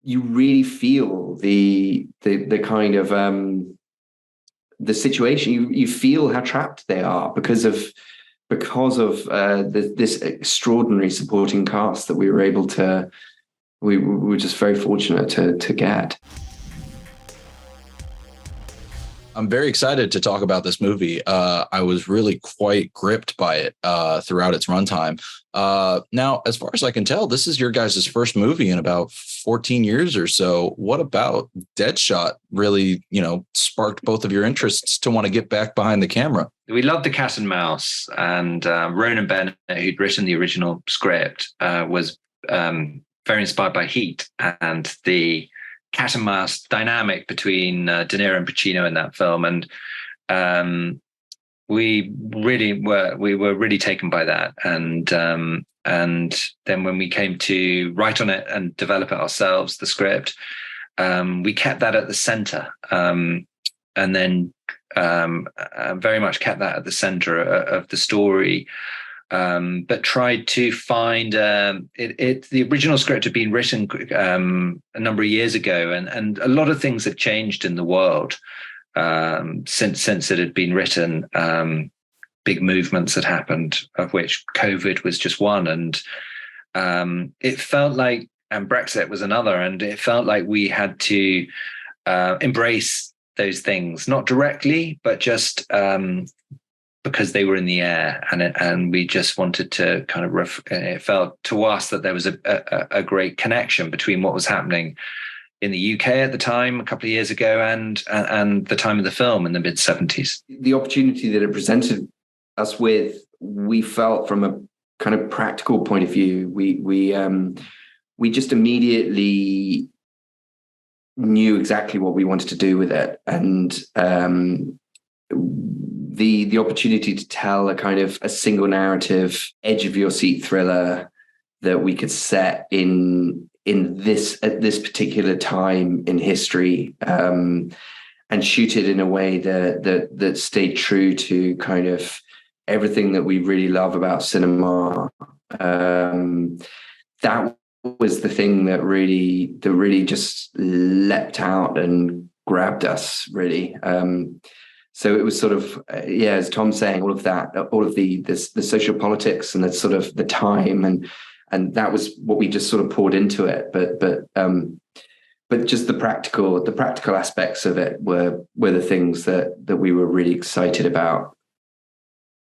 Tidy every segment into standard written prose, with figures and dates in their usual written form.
you really feel the kind of the situation. You feel how trapped they are because of this extraordinary supporting cast that we were able to. We were just very fortunate to get. I'm very excited to talk about this movie. I was really quite gripped by it throughout its runtime. Now, as far as I can tell, this is your guys' first movie in about 14 years or so. What about Deadshot really, sparked both of your interests to want to get back behind the camera? We loved The Cat and Mouse, and Ronan Bennett, who'd written the original script, was very inspired by Heat and the cat and mouse dynamic between De Niro and Pacino in that film, and we were really taken by that. And then when we came to write on it and develop it ourselves, the script, we kept that at the center, and then very much kept that at the center of the story. But tried to find the original script had been written a number of years ago, and a lot of things have changed in the world since it had been written. Big movements had happened, of which COVID was just one, and it felt like, and Brexit was another, and it felt like we had to embrace those things, not directly, but just because they were in the air, and we just wanted to kind of it felt to us that there was a great connection between what was happening in the UK at the time, a couple of years ago, and the time of the film in the mid 70s. The opportunity that it presented us with, we felt from a kind of practical point of view, we just immediately knew exactly what we wanted to do with it, and the opportunity to tell a kind of a single narrative, edge of your seat thriller that we could set in this at this particular time in history, and shoot it in a way that stayed true to kind of everything that we really love about cinema. That was the thing that really just leapt out and grabbed us, really. So it was sort of, as Tom's saying, all of the social politics and the sort of the time, and that was what we just sort of poured into it. But just the practical aspects of it were the things that we were really excited about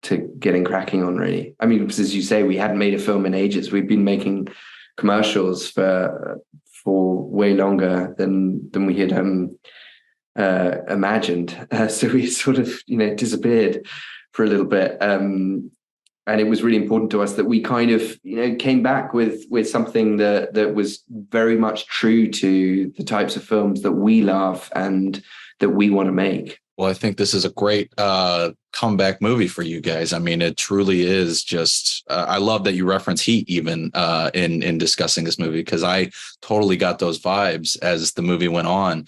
to getting cracking on, really. I mean, as you say, we hadn't made a film in ages. We'd been making commercials for way longer than we had imagined, so we sort of disappeared for a little bit, and it was really important to us that we kind of came back with something that was very much true to the types of films that we love and that we want to make. Well, I think this is a great comeback movie for you guys. I mean, it truly is just, I love that you reference Heat even in discussing this movie, because I totally got those vibes as the movie went on.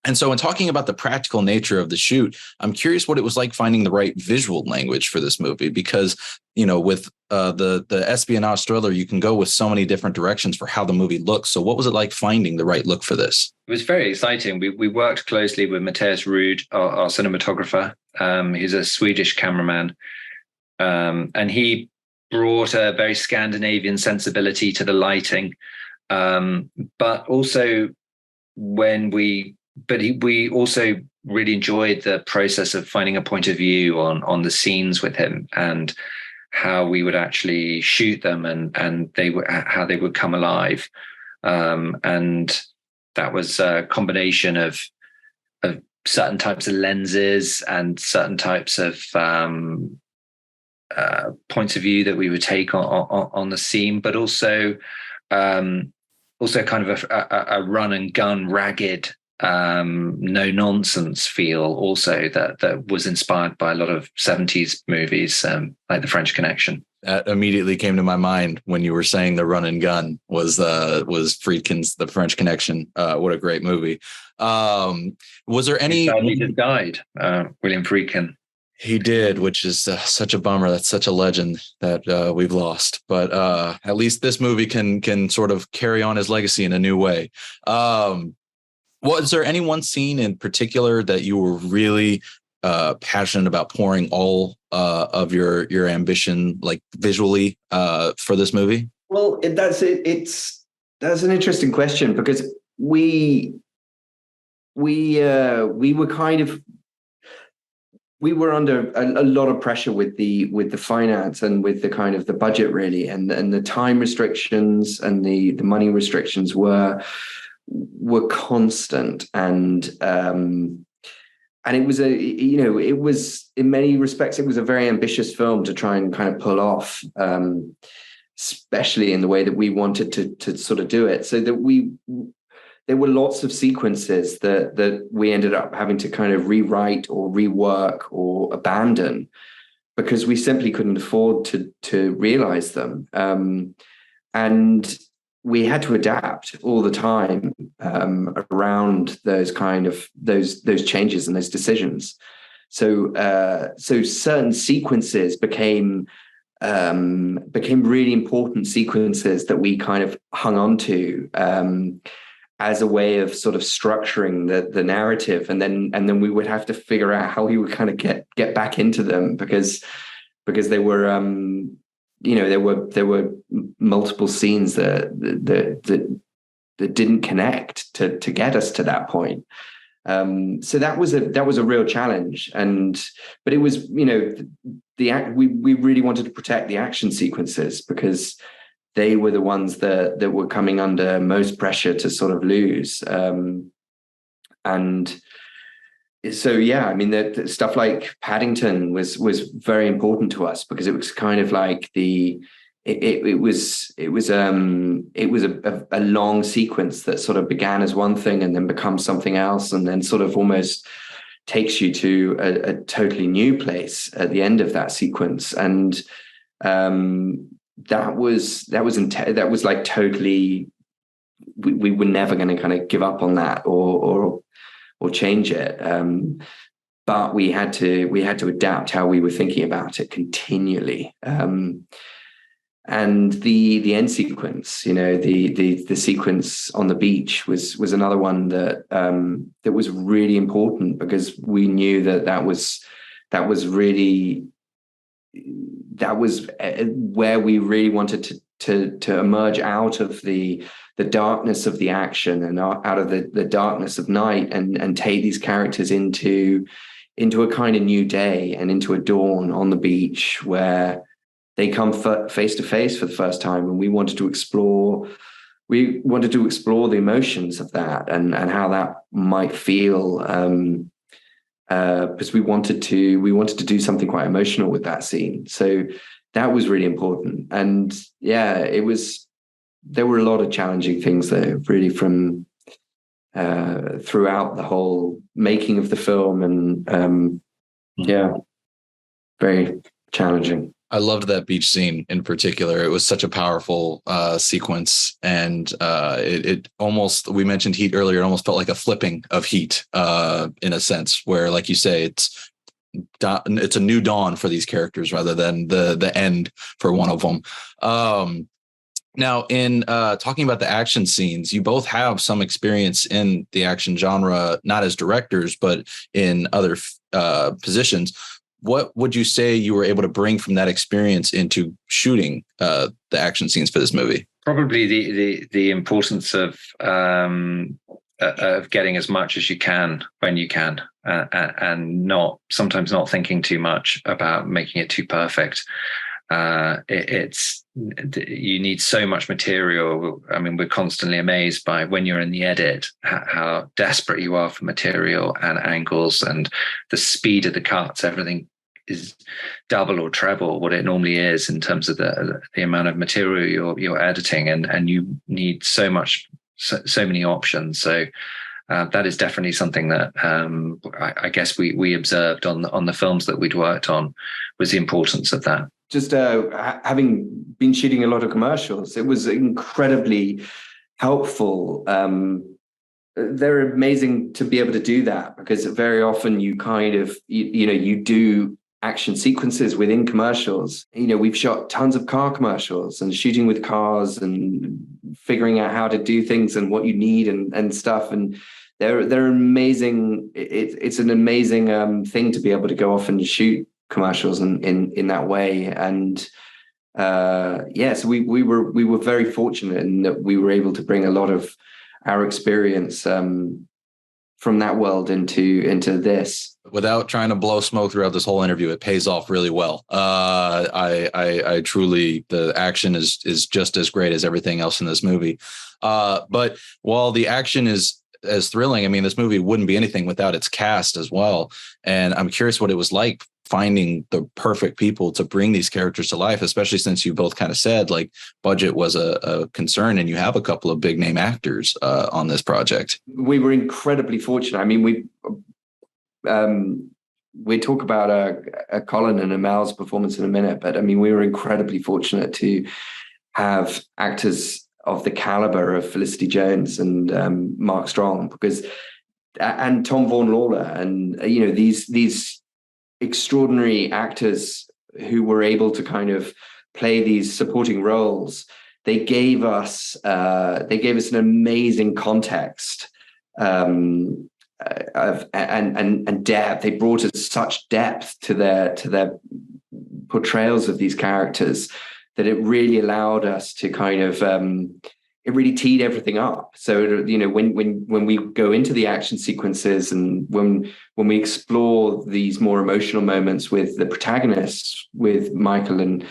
And so in talking about the practical nature of the shoot, I'm curious what it was like finding the right visual language for this movie, because, with the espionage thriller, you can go with so many different directions for how the movie looks. So what was it like finding the right look for this? It was very exciting. We worked closely with Mattias Ruud, our cinematographer. He's a Swedish cameraman. And he brought a very Scandinavian sensibility to the lighting. But also we also really enjoyed the process of finding a point of view on the scenes with him, and how we would actually shoot them, and how they would come alive. And that was a combination of certain types of lenses and certain types of points of view that we would take on the scene, but also kind of a run and gun, ragged, no nonsense feel also that was inspired by a lot of 70s movies, like The French Connection. That immediately came to my mind when you were saying the run and gun was Friedkin's The French Connection. What a great movie. Was there any... He sadly just died, William Friedkin. He did, which is such a bummer. That's such a legend that we've lost. But at least this movie can sort of carry on his legacy in a new way. Was there any one scene in particular that you were really passionate about pouring all of your ambition, like visually, for this movie? Well, that's an interesting question, because we were kind of, we were under a lot of pressure with the finance and with the kind of the budget, really, and the time restrictions and the money restrictions were constant, and it was it was, in many respects, it was a very ambitious film to try and kind of pull off, especially in the way that we wanted to sort of do it, so that there were lots of sequences that we ended up having to kind of rewrite or rework or abandon, because we simply couldn't afford to realize them. And we had to adapt all the time around those kind of those changes and those decisions. So certain sequences became really important sequences that we kind of hung on to as a way of sort of structuring the narrative, and then we would have to figure out how we would kind of get back into them, because they were there were multiple scenes that didn't connect to get us to that point. So that was a real challenge, but it was, we really wanted to protect the action sequences, because they were the ones that were coming under most pressure to sort of lose. And so, yeah, I mean, the stuff like Paddington was very important to us, because it was kind of like it was a long sequence that sort of began as one thing and then becomes something else, and then sort of almost takes you to a totally new place at the end of that sequence. And that was like totally, we were never going to kind of give up on that or change it, but we had to adapt how we were thinking about it continually. And the end sequence, the sequence on the beach was another one that was really important, because we knew that was where we really wanted to emerge out of the darkness of the action and out of the darkness of night, and take these characters into a kind of new day and into a dawn on the beach, where they come face to face for the first time. And we wanted to explore the emotions of that and how that might feel, because we wanted to do something quite emotional with that scene. So that was really important. And yeah, there were a lot of challenging things there, really, from throughout the whole making of the film, and yeah, very challenging. I loved that beach scene in particular. It was such a powerful sequence, and it almost, we mentioned heat earlier, it almost felt like a flipping of heat in a sense, where, like you say, it's a new dawn for these characters rather than the end for one of them. Now, in talking about the action scenes, you both have some experience in the action genre, not as directors, but in other positions. What would you say you were able to bring from that experience into shooting the action scenes for this movie? Probably the importance of getting as much as you can when you can, and sometimes not thinking too much about making it too perfect. You need so much material. I mean, we're constantly amazed by, when you're in the edit, how desperate you are for material and angles, and the speed of the cuts. Everything is double or treble what it normally is in terms of the amount of material you're editing, and you need so many options. So that is definitely something that I guess we observed on the films that we'd worked on, was the importance of that. Just having been shooting a lot of commercials, it was incredibly helpful. They're amazing to be able to do that, because very often you kind of, you do action sequences within commercials. We've shot tons of car commercials and shooting with cars and figuring out how to do things and what you need and stuff. And they're amazing. It's an amazing thing to be able to go off and shoot commercials in that way. And so we were very fortunate in that we were able to bring a lot of our experience from that world into this. Without trying to blow smoke throughout this whole interview, it pays off really well. I truly, the action is just as great as everything else in this movie. But while the action is as thrilling, I mean, this movie wouldn't be anything without its cast as well. And I'm curious what it was like finding the perfect people to bring these characters to life, especially since you both kind of said like budget was a concern and you have a couple of big name actors on this project. We were incredibly fortunate. I mean, we talk about a Colin and a Mel's performance in a minute, but I mean, we were incredibly fortunate to have actors of the caliber of Felicity Jones and Mark Strong, and Tom Vaughan Lawler, and these extraordinary actors who were able to kind of play these supporting roles. They gave us an amazing context and depth. They brought us such depth to their portrayals of these characters that it really allowed us to kind of it really teed everything up. So when we go into the action sequences and when we explore these more emotional moments with the protagonists, with Michael and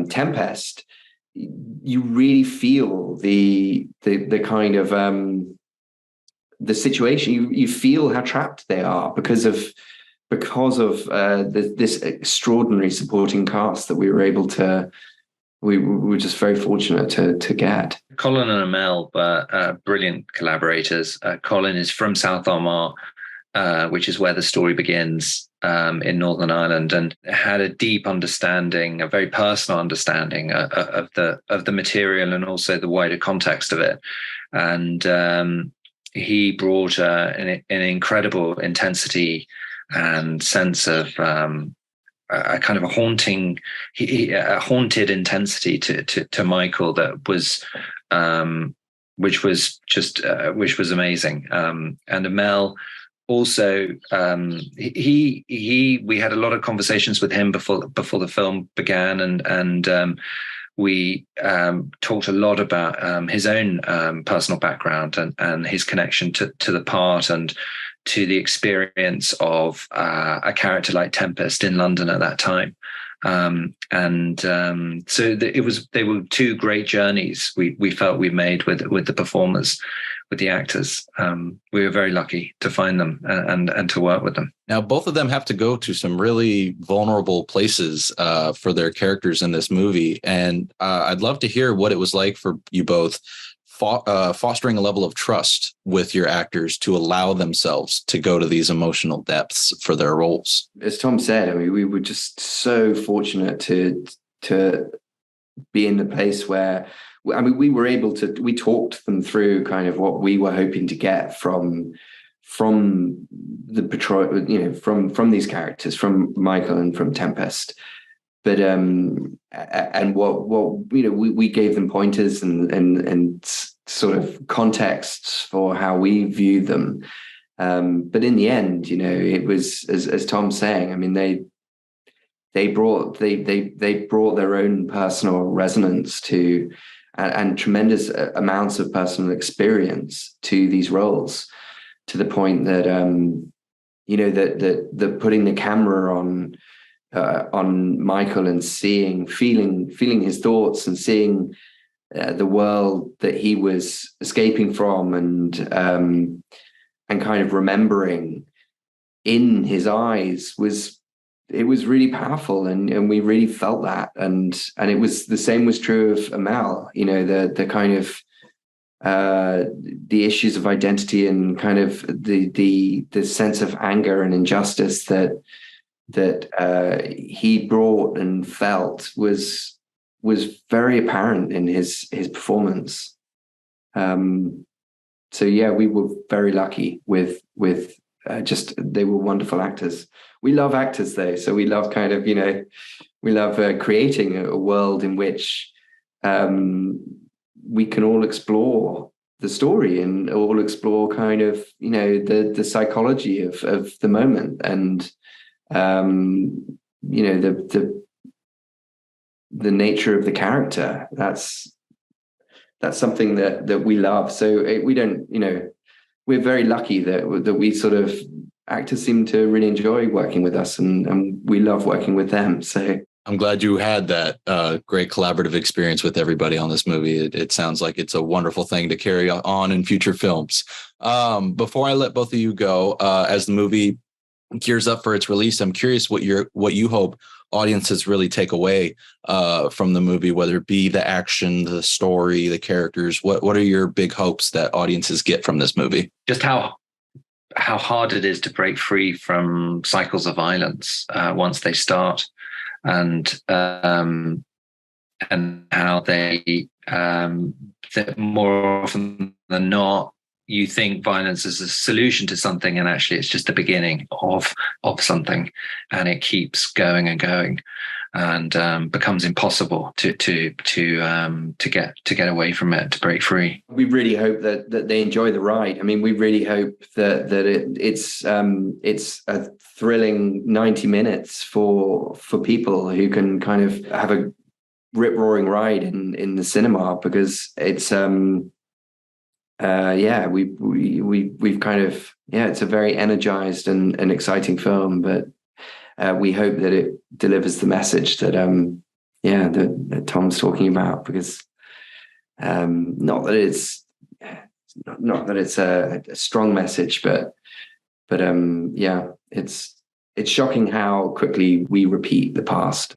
Tempest, you really feel the kind of the situation. You feel how trapped they are because of this extraordinary supporting cast that we were able to. We were just very fortunate to get. Colin and Mel were brilliant collaborators. Colin is from South Armagh, which is where the story begins in Northern Ireland, and had a deep understanding, a very personal understanding of the material and also the wider context of it. And he brought an incredible intensity and sense of a kind of a haunted intensity to Michael that was, which was amazing. And Mel also, we had a lot of conversations with him before the film began, and we talked a lot about his own personal background and his connection to the part and to the experience of a character like Tempest in London at that time. So they were two great journeys we felt we made with the performers, with the actors. We were very lucky to find them and to work with them. Now, both of them have to go to some really vulnerable places for their characters in this movie. And I'd love to hear what it was like for you both fostering a level of trust with your actors to allow themselves to go to these emotional depths for their roles. As Tom said, I mean, we were just so fortunate to be in the place where, I mean, we talked them through kind of what we were hoping to get from the patrol, from these characters, from Michael and from Tempest. But and what we gave them pointers and sort of contexts for how we view them. But in the end, it was as Tom's saying. I mean, they brought their own personal resonance to and tremendous amounts of personal experience to these roles, to the point that that putting the camera on Michael and feeling his thoughts and seeing the world that he was escaping from and kind of remembering in his eyes was really powerful, and we really felt that, and it was the same was true of Amal. The kind of the issues of identity and kind of the sense of anger and injustice that he brought and felt was very apparent in his performance. So yeah, we were very lucky with just they were wonderful actors. We love actors though, so we love kind of, we love creating a world in which we can all explore the story and all explore kind of, the psychology of the moment, and the nature of the character. That's something that we love. So we don't, we're very lucky that we sort of, actors seem to really enjoy working with us, and we love working with them. So I'm glad you had that great collaborative experience with everybody on this movie. It sounds like it's a wonderful thing to carry on in future films. Before I let both of you go, as the movie gears up for its release, I'm curious what you hope audiences really take away from the movie, whether it be the action, the story, the characters. What are your big hopes that audiences get from this movie? Just how hard it is to break free from cycles of violence once they start, and how they that more often than not, you think violence is a solution to something, and actually it's just the beginning of something, and it keeps going and going, and becomes impossible to get away from it, to break free. We really hope that they enjoy the ride. I mean, we really hope that it's a thrilling 90 minutes for people who can kind of have a rip roaring ride in the cinema, because it's we've kind of, it's a very energized and exciting film, but we hope that it delivers the message that that Tom's talking about, because not that it's a strong message, but it's shocking how quickly we repeat the past.